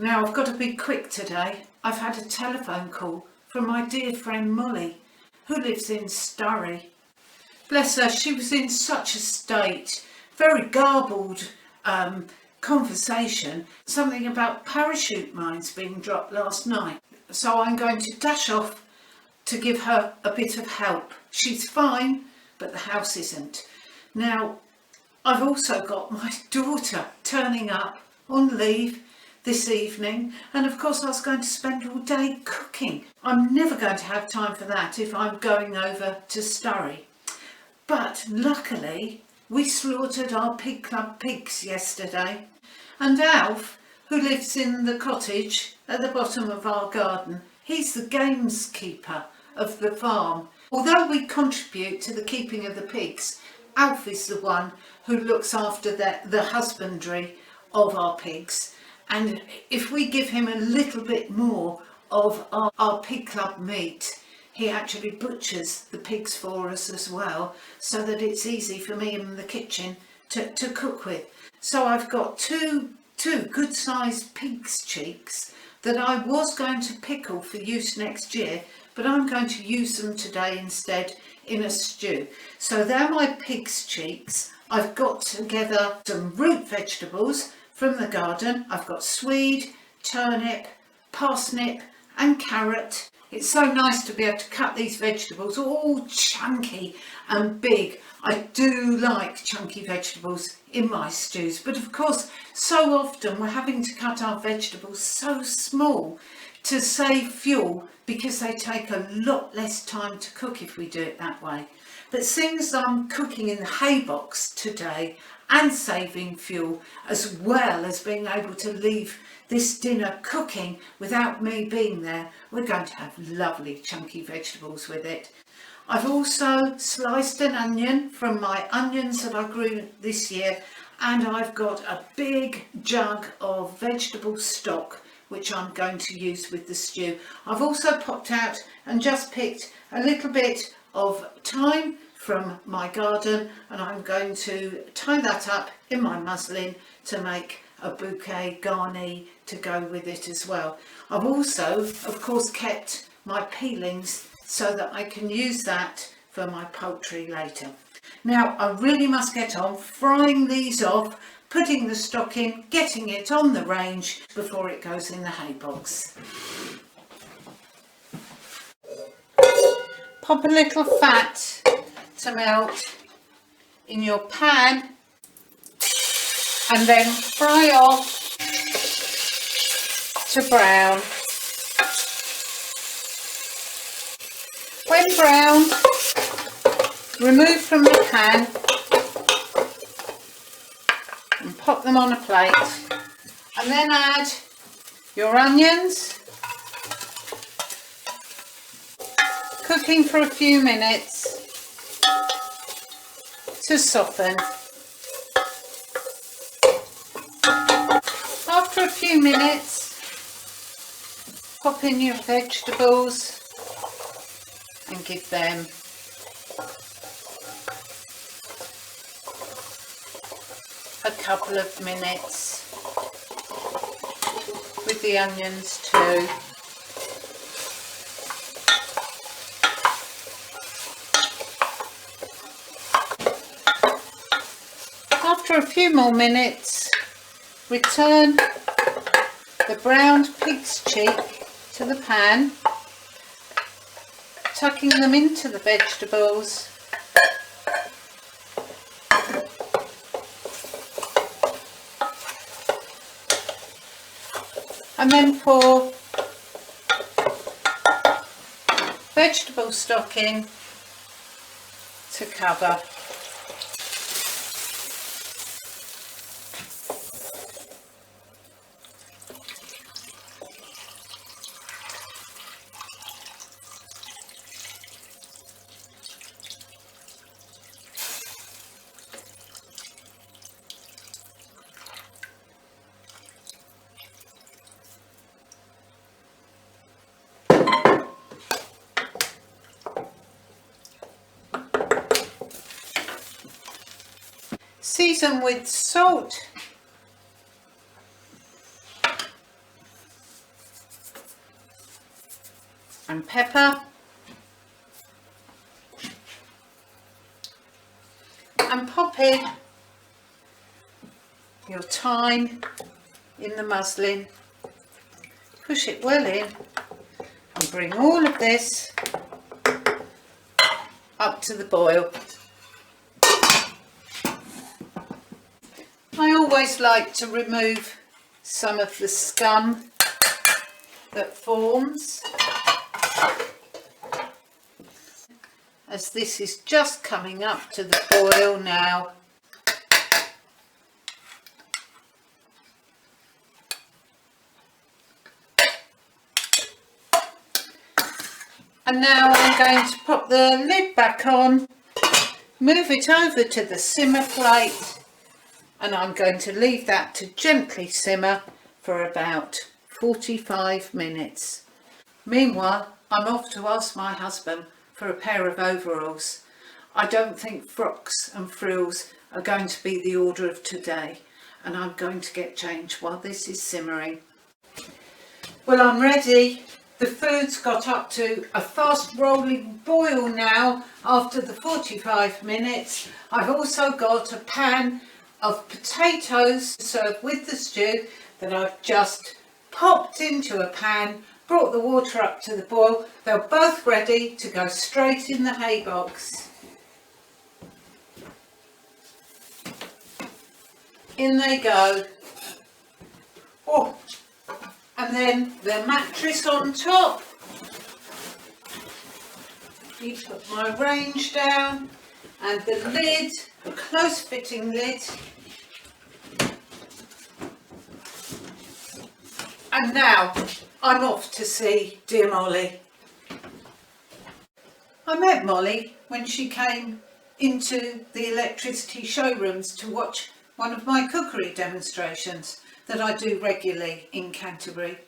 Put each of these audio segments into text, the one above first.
Now I've got to be quick today. I've had a telephone call from my dear friend Molly, who lives in Sturry. Bless her, she was in such a state, very garbled conversation, something about parachute mines being dropped last night. So I'm going to dash off to give her a bit of help. She's fine, but the house isn't. Now, I've also got my daughter turning up on leave this evening, and of course I was going to spend all day cooking. I'm never going to have time for that if I'm going over to Sturry. But luckily we slaughtered our pig club pigs yesterday, and Alf, who lives in the cottage at the bottom of our garden, he's the gameskeeper of the farm. Although we contribute to the keeping of the pigs, Alf is the one who looks after the husbandry of our pigs, and if we give him a little bit more of our pig club meat, he actually butchers the pigs for us as well, so that it's easy for me in the kitchen to cook with. So I've got two good sized pig's cheeks that I was going to pickle for use next year, but I'm going to use them today instead in a stew. So they're my pig's cheeks. I've got together some root vegetables from the garden. I've got swede, turnip, parsnip and carrot. It's so nice to be able to cut these vegetables all chunky and big. I do like chunky vegetables in my stews, but of course so often we're having to cut our vegetables so small to save fuel, because they take a lot less time to cook if we do it that way. But seeing as I'm cooking in the Haybox today and saving fuel, as well as being able to leave this dinner cooking without me being there, we're going to have lovely chunky vegetables with it. I've also sliced an onion from my onions that I grew this year, and I've got a big jug of vegetable stock which I'm going to use with the stew. I've also popped out and just picked a little bit of thyme from my garden, and I'm going to tie that up in my muslin to make a bouquet garni to go with it as well. I've also, of course, kept my peelings so that I can use that for my poultry later. Now I really must get on frying these off, putting the stock in, getting it on the range before it goes in the Haybox. Pop a little fat to melt in your pan and then fry off to brown. When browned, remove from the pan and pop them on a plate, and then add your onions, cooking for a few minutes to soften. After a few minutes, pop in your vegetables and give them a couple of minutes with the onions too. After a few more minutes, return the browned pig's cheek to the pan, tucking them into the vegetables, and then pour vegetable stock in to cover. Season with salt and pepper, and pop in your thyme in the muslin, push it well in and bring all of this up to the boil. I always like to remove some of the scum that forms, as this is just coming up to the boil now. And now I'm going to pop the lid back on, move it over to the simmer plate, and I'm going to leave that to gently simmer for about 45 minutes. Meanwhile, I'm off to ask my husband for a pair of overalls. I don't think frocks and frills are going to be the order of today, and I'm going to get changed while this is simmering. Well, I'm ready. The food's got up to a fast rolling boil now after the 45 minutes. I've also got a pan of potatoes to serve with the stew that I've just popped into a pan, brought the water up to the boil. They're both ready to go straight in the Haybox. In they go. Oh, and then the mattress on top. You put my range down and the lid, a close fitting lid. And now I'm off to see dear Molly. I met Molly when she came into the electricity showrooms to watch one of my cookery demonstrations that I do regularly in Canterbury.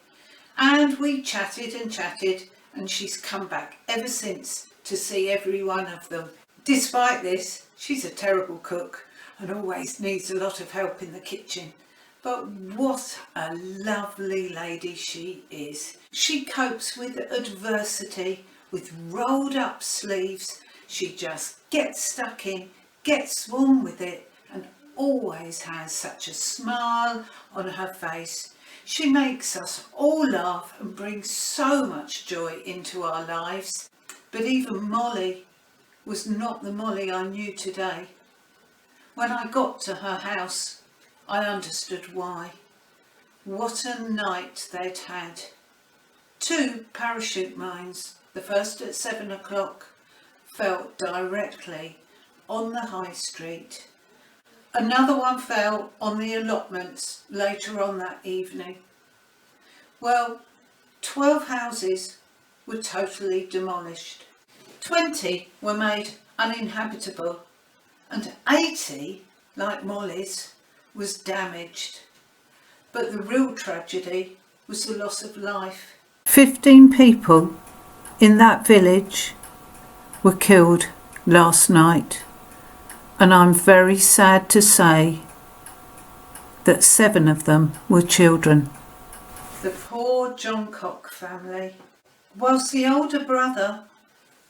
And we chatted and chatted, and she's come back ever since to see every one of them. Despite this, she's a terrible cook and always needs a lot of help in the kitchen. But what a lovely lady she is. She copes with adversity with rolled up sleeves. She just gets stuck in, gets warm with it, and always has such a smile on her face. She makes us all laugh and brings so much joy into our lives. But even Molly was not the Molly I knew today. When I got to her house, I understood why. What a night they'd had. 2 parachute mines, the first at 7 o'clock, fell directly on the high street. Another one fell on the allotments later on that evening. Well, 12 houses were totally demolished. 20 were made uninhabitable, and 80, like Molly's, was damaged. But the real tragedy was the loss of life. 15 people in that village were killed last night, and I'm very sad to say that 7 of them were children. The poor John Cock family. Whilst the older brother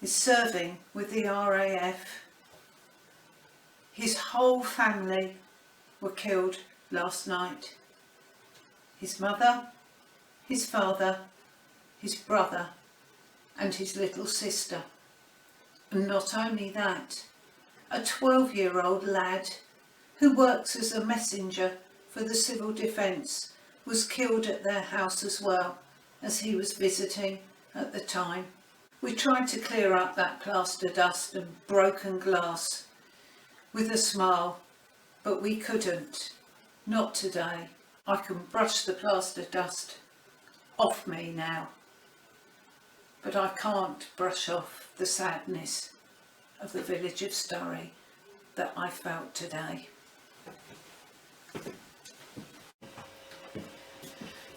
is serving with the RAF, his whole family were killed last night. His mother, his father, his brother and his little sister. And not only that, a 12-year-old lad who works as a messenger for the civil defence was killed at their house as well, as he was visiting at the time. We tried to clear up that plaster dust and broken glass with a smile, but we couldn't. Not today. I can brush the plaster dust off me now, but I can't brush off the sadness of the village of Sturry that I felt today.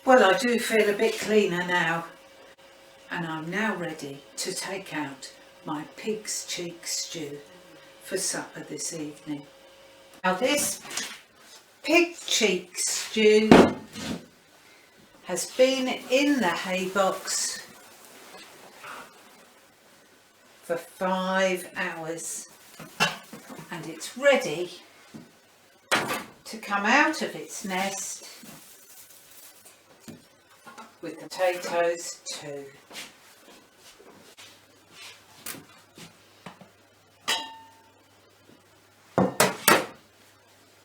Well, I do feel a bit cleaner now, and I'm now ready to take out my pig's cheek stew for supper this evening. Now this pig cheek stew has been in the Haybox for 5 hours, and it's ready to come out of its nest with the potatoes too.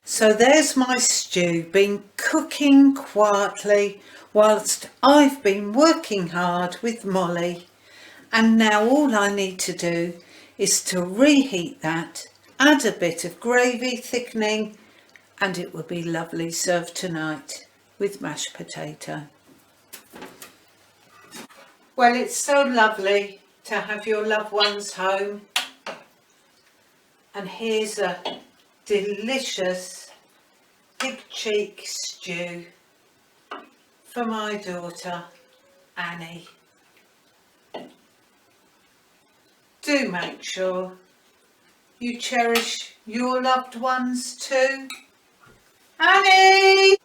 So there's my stew, been cooking quietly whilst I've been working hard with Molly, and now all I need to do is to reheat that, add a bit of gravy thickening, and it will be lovely served tonight with mashed potato. Well, it's so lovely to have your loved ones home, and here's a delicious pig cheek stew for my daughter Annie. Do make sure you cherish your loved ones too. Annie!